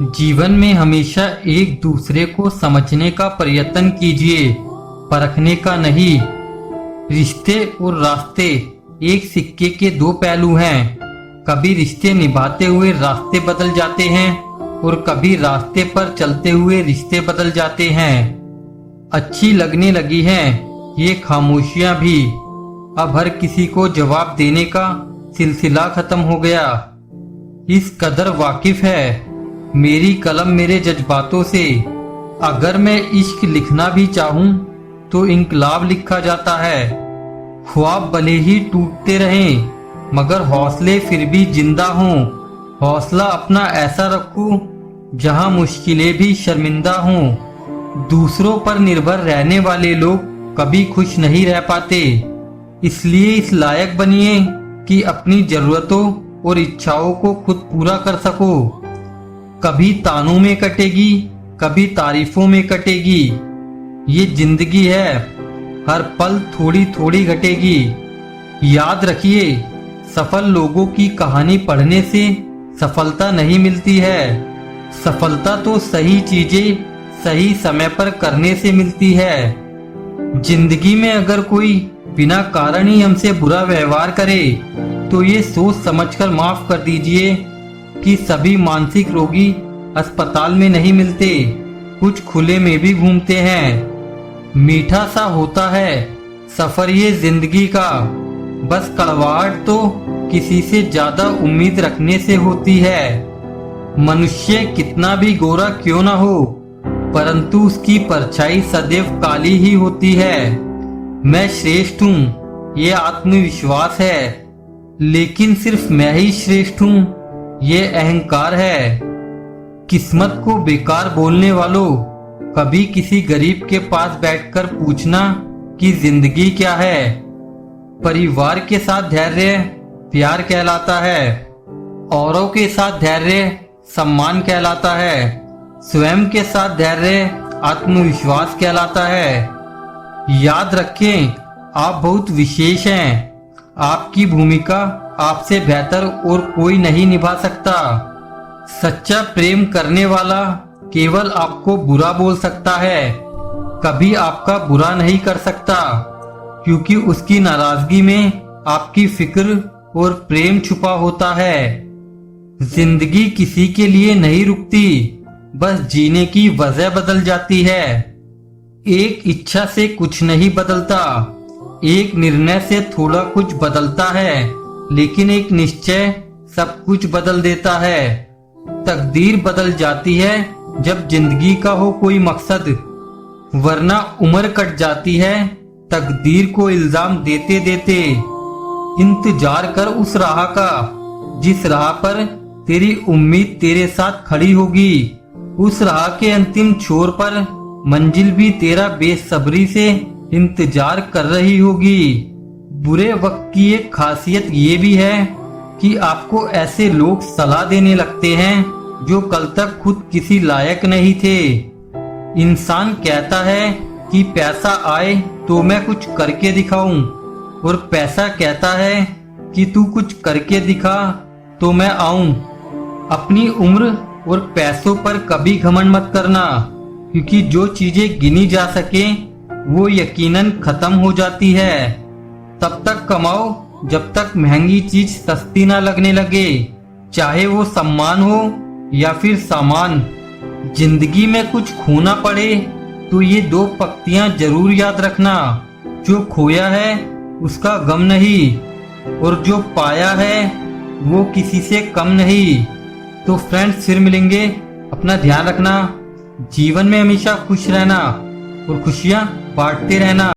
जीवन में हमेशा एक दूसरे को समझने का प्रयत्न कीजिए, परखने का नहीं। रिश्ते और रास्ते एक सिक्के के दो पहलू हैं। कभी रिश्ते निभाते हुए रास्ते बदल जाते हैं और कभी रास्ते पर चलते हुए रिश्ते बदल जाते हैं। अच्छी लगने लगी हैं ये खामोशियां भी। अब हर किसी को जवाब देने का सिलसिला खत्म हो गया। इस कदर वाकिफ है मेरी कलम मेरे जज्बातों से। अगर मैं इश्क लिखना भी चाहूं तो इनकलाब लिखा जाता है। ख्वाब भले ही टूटते रहें मगर हौसले फिर भी जिंदा हों। हौसला अपना ऐसा रखूं जहां मुश्किलें भी शर्मिंदा हों। दूसरों पर निर्भर रहने वाले लोग कभी खुश नहीं रह पाते। इसलिए इस लायक बनिए कि अपनी जरूरतों और इच्छाओं को खुद पूरा कर सको। कभी तानों में कटेगी, कभी तारीफों में कटेगी। ये जिंदगी है, हर पल थोड़ी थोड़ी घटेगी। याद रखिए, सफल लोगों की कहानी पढ़ने से सफलता नहीं मिलती है। सफलता तो सही चीजें सही समय पर करने से मिलती है। जिंदगी में अगर कोई बिना कारण ही हमसे बुरा व्यवहार करे तो ये सोच समझकर माफ कर दीजिए कि सभी मानसिक रोगी अस्पताल में नहीं मिलते, कुछ खुले में भी घूमते हैं। मीठा सा होता है सफर ये जिंदगी का, बस कड़वाहट तो किसी से ज्यादा उम्मीद रखने से होती है। मनुष्य कितना भी गोरा क्यों ना हो, परंतु उसकी परछाई सदैव काली ही होती है। मैं श्रेष्ठ हूँ ये आत्मविश्वास है, लेकिन सिर्फ मैं ही श्रेष्ठ हूँ ये अहंकार है। किस्मत को बेकार बोलने वालों, कभी किसी गरीब के पास बैठकर पूछना कि जिंदगी क्या है। परिवार के साथ धैर्य प्यार कहलाता है, औरों के साथ धैर्य सम्मान कहलाता है, स्वयं के साथ धैर्य आत्मविश्वास कहलाता है। याद रखें, आप बहुत विशेष हैं। आपकी भूमिका आपसे बेहतर और कोई नहीं निभा सकता। सच्चा प्रेम करने वाला केवल आपको बुरा बोल सकता है, कभी आपका बुरा नहीं कर सकता, क्योंकि उसकी नाराजगी में आपकी फिक्र और प्रेम छुपा होता है। जिंदगी किसी के लिए नहीं रुकती, बस जीने की वजह बदल जाती है। एक इच्छा से कुछ नहीं बदलता, एक निर्णय से थोड़ा कुछ बदलता है, लेकिन एक निश्चय सब कुछ बदल देता है। तकदीर बदल जाती है जब जिंदगी का हो कोई मकसद, वरना उम्र कट जाती है तकदीर को इल्जाम देते देते। इंतजार कर उस राह का जिस राह पर तेरी उम्मीद तेरे साथ खड़ी होगी। उस राह के अंतिम छोर पर मंजिल भी तेरा बेसब्री से इंतजार कर रही होगी। बुरे वक्त की एक खासियत ये भी है कि आपको ऐसे लोग सलाह देने लगते हैं जो कल तक खुद किसी लायक नहीं थे। इंसान कहता है कि पैसा आए तो मैं कुछ करके दिखाऊं, और पैसा कहता है कि तू कुछ करके दिखा तो मैं आऊं। अपनी उम्र और पैसों पर कभी घमंड मत करना, क्योंकि जो चीजें गिनी जा सके वो यकीनन खत्म हो जाती है। तब तक कमाओ जब तक महंगी चीज सस्ती ना लगने लगे, चाहे वो सम्मान हो या फिर सामान। जिंदगी में कुछ खोना पड़े तो ये दो पंक्तियां जरूर याद रखना, जो खोया है उसका गम नहीं, और जो पाया है वो किसी से कम नहीं। तो फ्रेंड्स, फिर मिलेंगे। अपना ध्यान रखना। जीवन में हमेशा खुश रहना और खुशियां बांटते रहना।